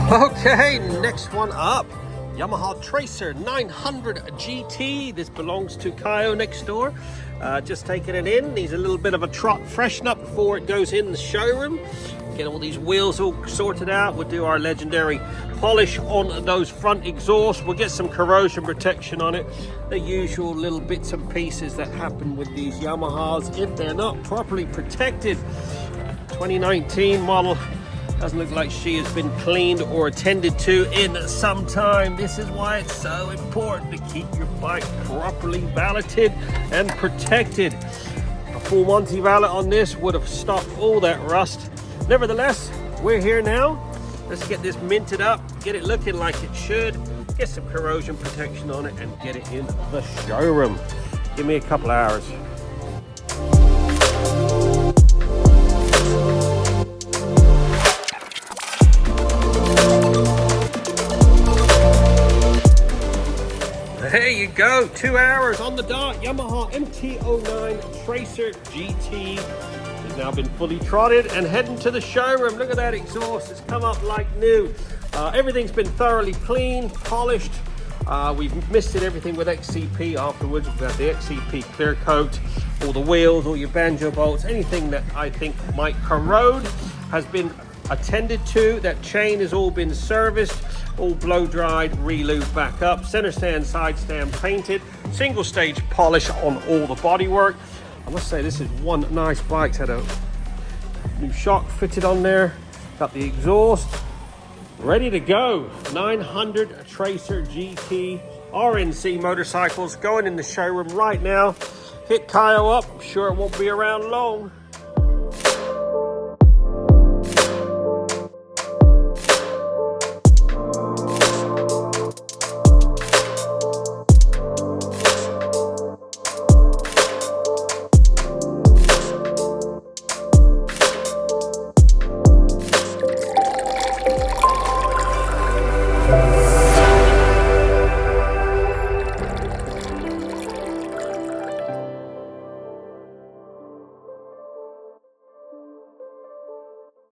Okay, next one up, Yamaha Tracer 900 GT. This belongs to Kyle next door. Just taking it in. Needs a little bit of a trot freshen up before it goes in the showroom. Get all these wheels all sorted out. We'll do our legendary polish on those front exhausts. We'll get some corrosion protection on it. The usual little bits and pieces that happen with these Yamahas if they're not properly protected. 2019 model. Doesn't look like she has been cleaned or attended to in some time. This is why it's so important to keep your bike properly valeted and protected. A full Monty valet on this would have stopped all that rust. Nevertheless, we're here now. Let's get this minted up, get it looking like it should, get some corrosion protection on it, and get it in the showroom. Give me a couple hours. There you go, 2 hours on the dot. Yamaha MT-09 Tracer GT has now been fully trotted and heading to the showroom. Look at that exhaust, it's come up like new. Everything's been thoroughly cleaned, polished. We've misted everything with XCP afterwards. We've got the XCP clear coat. All the wheels, all your banjo bolts, anything that I think might corrode has been attended to. That chain has all been serviced, all blow dried, re-lubed back up. Center stand, side stand painted, single stage polish on all the bodywork. I must say this is one nice bike. It's had a new shock fitted on there, got the exhaust ready to go. 900 Tracer GT RNC motorcycles going in the showroom right now. Hit Kyle up, I'm sure it won't be around long.